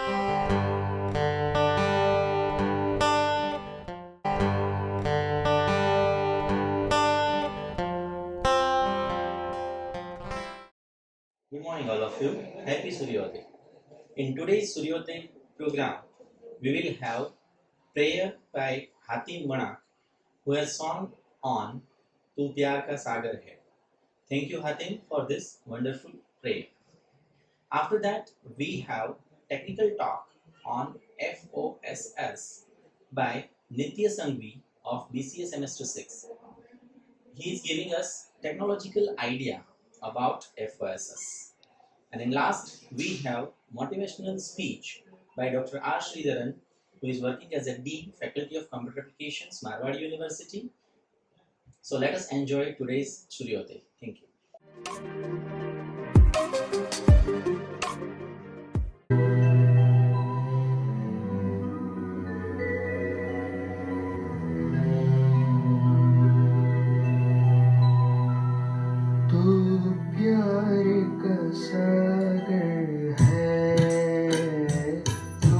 Good morning, all of you. Happy Suryoday. In today's Suryoday program, we will have prayer by Hatim Manak, who has sung on Tu Pyar Ka Sagar Hai. Thank you, Hatim, for this wonderful prayer. After that, we have technical talk on FOSS by Nitya Sangvi of BCA Semester 6. He is giving us technological idea about FOSS. And then last, we have motivational speech by Dr. R. Sridharan, who is working as a Dean, Faculty of Computer Applications, Marwadi University. So let us enjoy today's Suryoday. Thank you. तू प्यार का सागर है, तू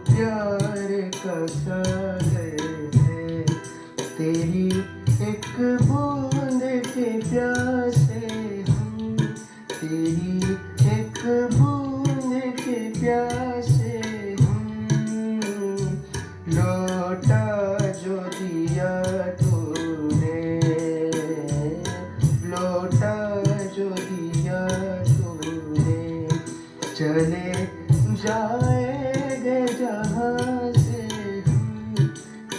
प्यार का सागर है, तेरी एक बूंद के प्यासे हम, तेरी एक बूंद के प्यासे हम, लौटा जो दिया तूने, लौटा जो दिया तूने, चले जाएंगे जहाँ से हम,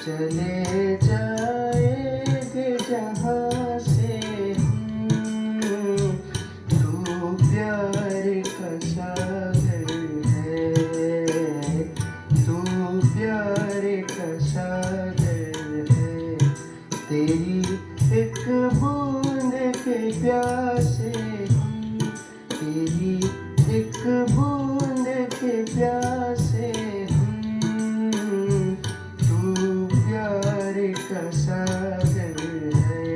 चले जाएंगे जहाँ से हम, तू प्यार का सागर है, तू प्यार का सागर है, तेरी एक बूंद के प्यासे हम, तेरी एक बूंद के प्यासे हम, तू प्यार का सागर है।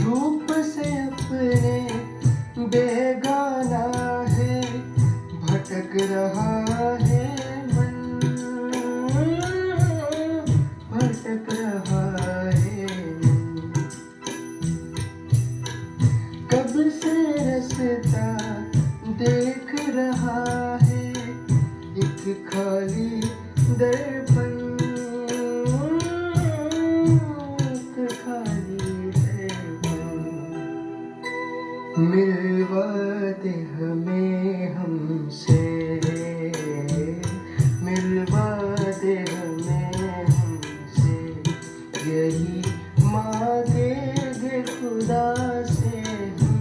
रूप से अपने बेगाना है, भटक रहा है मन, भटक रहा है मन, कब से रास्ता देख रहा है, एक खाली दर्पण, एक खाली दर्पण, मिलवा दे हमें हमसे, मिलवा दे हमें हमसे, यही मांगेंगे खुदा से हम,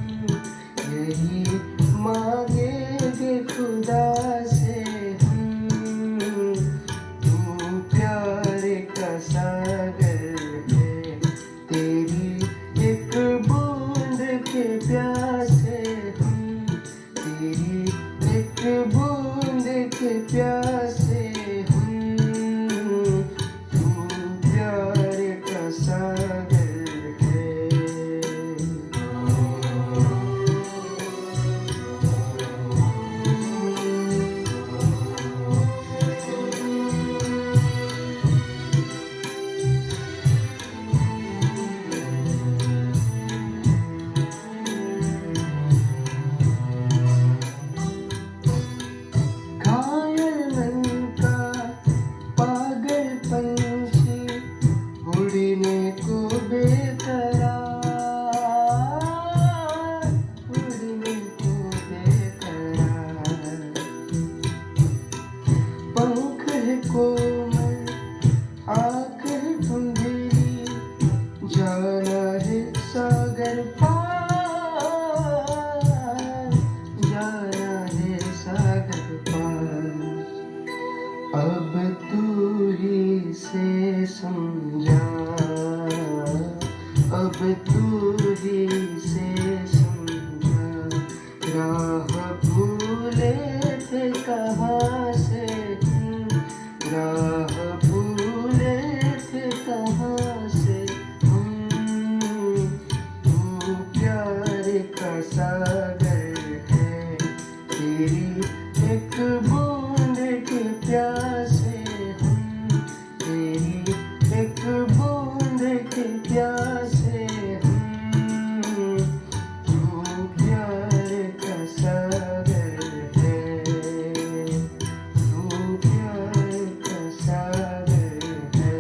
यही मांगेंगे खुदा से हम, तू प्यार का सागर है, तेरी एक बूंद के प्यासे हम, तेरी एक बूंद के प्यासे हम, तू प्यार का सागर है। घायल मन का पागल पंछी, उड़ने को बेकरार, उड़ने को बेकरार, पंख है कोमल, आँख है धुंधली, जाना है सागर पार, जाना है सागर पार, अब तू ही से समझा, अब तू ही सागर है, तेरी एक बूंद की प्यासे हम, तेरी एक बूंद की प्यासे हम, तू प्यार का सागर है, तू प्यार का सागर है.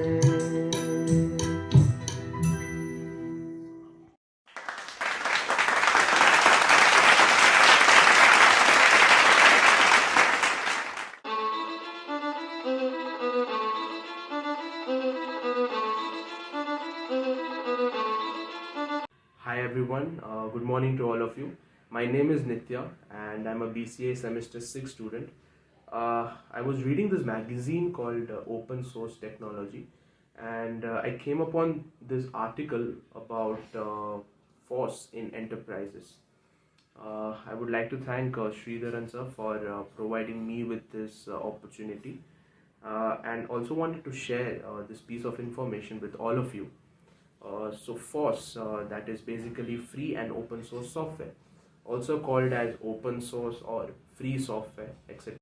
Hi everyone, good morning to all of you. My name is Nitya and I'm a BCA semester 6 student. I was reading this magazine called Open Source Technology, and I came upon this article about FoCA in enterprises. I would like to thank Sridharan sir for providing me with this opportunity, and also wanted to share this piece of information with all of you. So FoCA, that is basically free and open source software, also called as open source or free software, etc.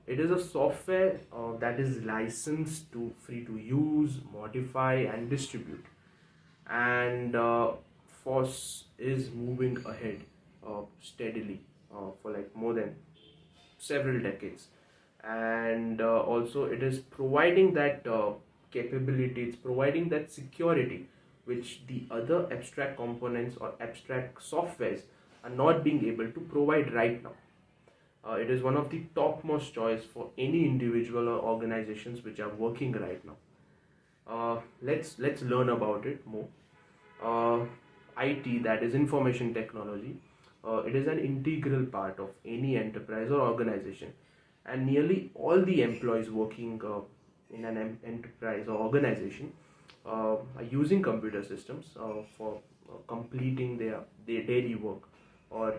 It is a software that is licensed to free to use, modify, and distribute. And FoCA is moving ahead steadily for like more than several decades, and also it is providing that capability, it's providing that security which the other abstract components or abstract softwares are not being able to provide right now. It is one of the topmost choice for any individual or organizations which are working right now. Let's learn about it more. uh, IT, that is information technology, it is an integral part of any enterprise or organization, and nearly all the employees working in an enterprise or organization are using computer systems for completing their daily work or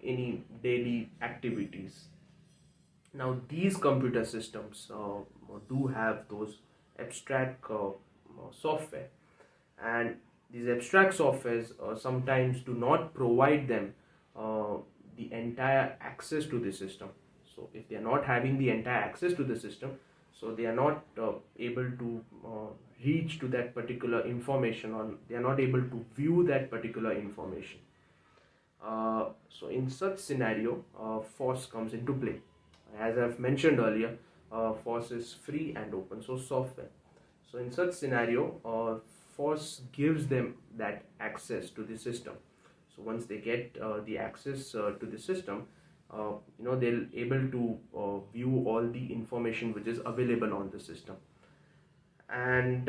any daily activities. Now, these computer systems do have those abstract software, and these abstract softwares sometimes do not provide them uh, the entire access to the system. So, if they are not having the entire access to the system, so they are not able to reach to that particular information, or they are not able to view that particular information. So in such scenario, FoCA comes into play. As I've mentioned earlier, FoCA is free and open source software. So in such scenario, FoCA gives them that access to the system. So once they get the access to the system, they'll able to view all the information which is available on the system. And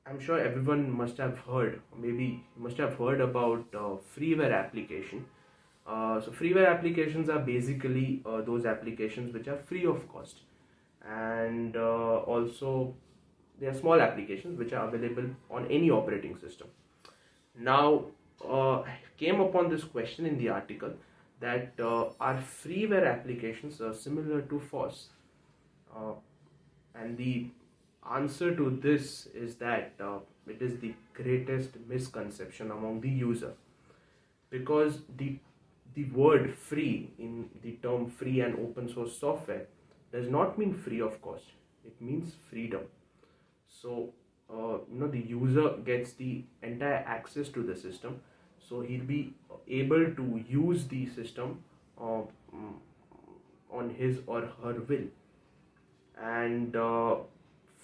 I'm sure everyone must have heard, maybe must have heard about freeware application. So freeware applications are basically those applications which are free of cost, and also they are small applications which are available on any operating system. Now, I came upon this question in the article that are freeware applications similar to FOSS? Uh, and the answer to this is that it is the greatest misconception among the user, because the word free in the term free and open source software does not mean free of cost, it means freedom. So the user gets the entire access to the system, so he'll be able to use the system uh, mm, on his or her will. And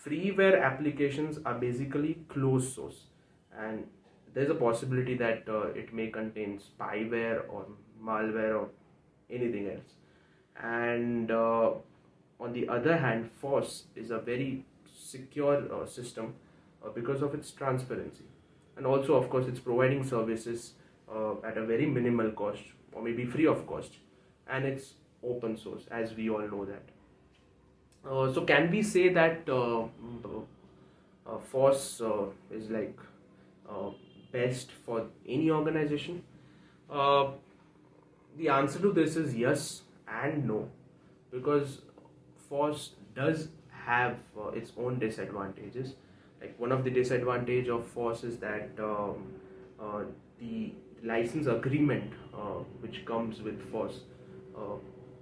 freeware applications are basically closed source, and there's a possibility that it may contain spyware or malware or anything else. And on the other hand, FOSS is a very secure system because of its transparency, and also of course it's providing services at a very minimal cost, or maybe free of cost, and it's open source, as we all know that. So can we say that FOSS is like uh, best for any organization? Uh, the answer to this is yes and no, because FOSS does have its own disadvantages, Like one of the disadvantage of FoCA is that the license agreement which comes with FoCA,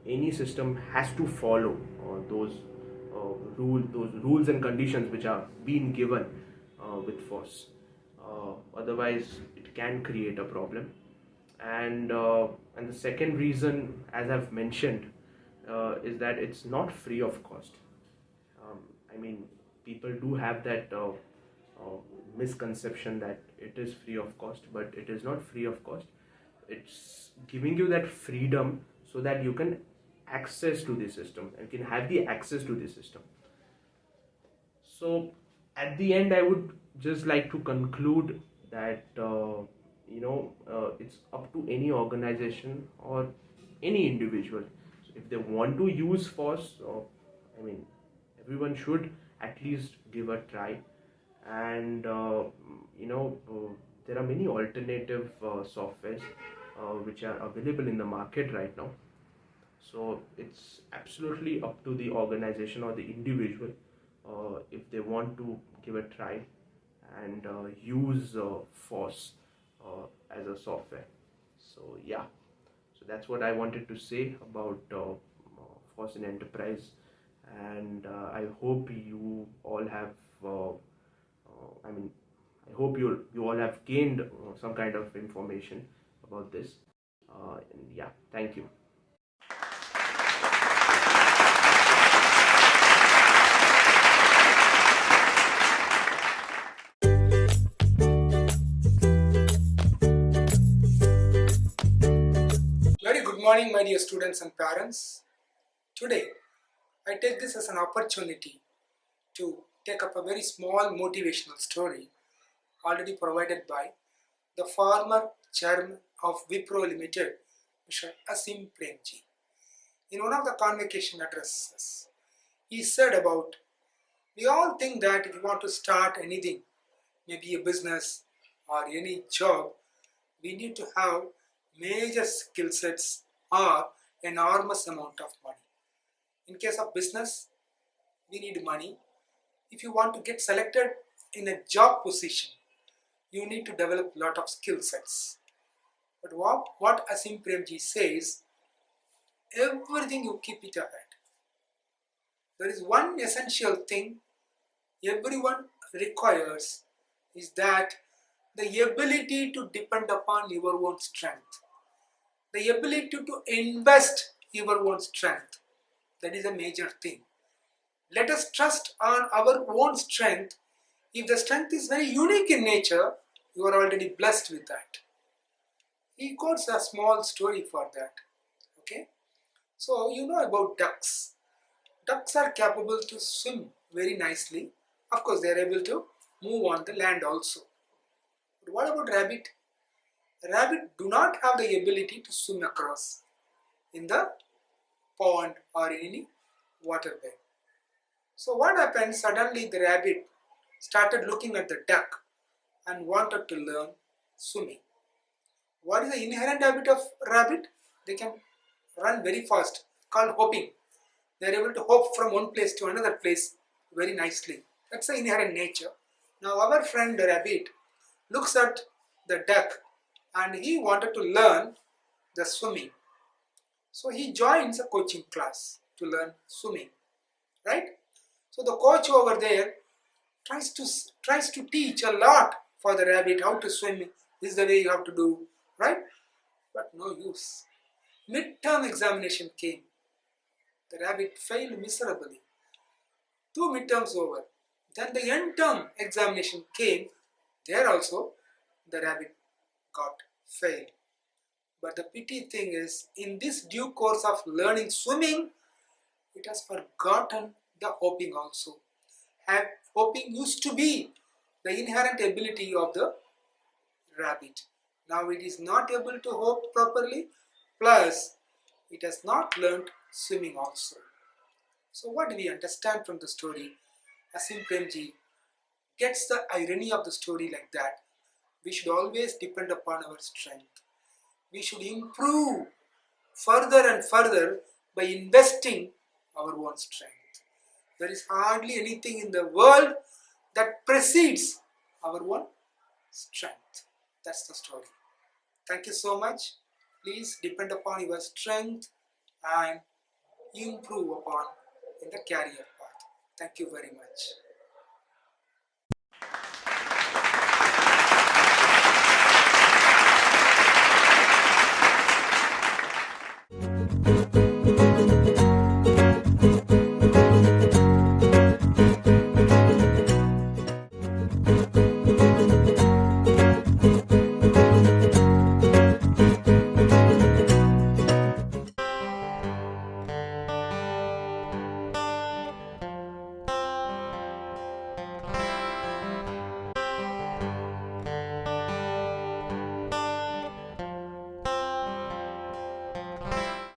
any system has to follow those rules and conditions which are being given with FoCA. Otherwise, it can create a problem. And the second reason, as I've mentioned, is that it's not free of cost. I mean, people do have that misconception that it is free of cost, but it is not free of cost. It's giving you that freedom so that you can access to the system and can have the access to the system. So at the end, I would just like to conclude that it's up to any organization or any individual. So if they want to use FoCA, I mean, everyone should at least give a try. And there are many alternative softwares which are available in the market right now. So it's absolutely up to the organization or the individual if they want to give a try and use FoCA as a software. So yeah, so that's what I wanted to say about FoCA in enterprise, and I hope you all have. I hope you all have gained some kind of information about this. And yeah, thank you. Very good morning, my dear students and parents. Today, I take this as an opportunity to take up a very small motivational story already provided by the former chairman of Wipro Limited, Mr. Asim Premji. In one of the convocation addresses, he said about, we all think that if you want to start anything, maybe a business or any job, we need to have major skill sets or enormous amount of money. In case of business, we need money. If you want to get selected in a job position, you need to develop a lot of skill sets. But what Asim Premji says, everything you keep it ahead. There is one essential thing everyone requires, is that the ability to depend upon your own strength. The ability to invest your own strength. That is a major thing. Let us trust on our own strength. If the strength is very unique in nature, you are already blessed with that. He quotes a small story for that. Okay? So you know about ducks. Ducks are capable to swim very nicely. Of course, they are able to move on the land also. But what about rabbit? Rabbit do not have the ability to swim across in the pond or in any waterway. So what happened? Suddenly the rabbit started looking at the duck and wanted to learn swimming. What is the inherent habit of rabbit? They can run very fast, called hopping. They are able to hop from one place to another place very nicely. That's the inherent nature. Now our friend the rabbit looks at the duck and he wanted to learn the swimming. So he joins a coaching class to learn swimming, right? So the coach over there tries to teach a lot for the rabbit how to swim. This is the way you have to do, right? But no use. Midterm examination came. The rabbit failed miserably. 2 midterms over. Then the end term examination came. There also the rabbit got failed. But the pity thing is, in this due course of learning swimming, it has forgotten the hopping also. Hopping used to be the inherent ability of the rabbit. Now it is not able to hop properly, plus it has not learnt swimming also. So what do we understand from the story? Asim Premji gets the irony of the story like that. We should always depend upon our strength. We should improve further and further by investing our own strength. There is hardly anything in the world that precedes our own strength. That's the story. Thank you so much. Please depend upon your strength and improve upon in the career path. Thank you very much.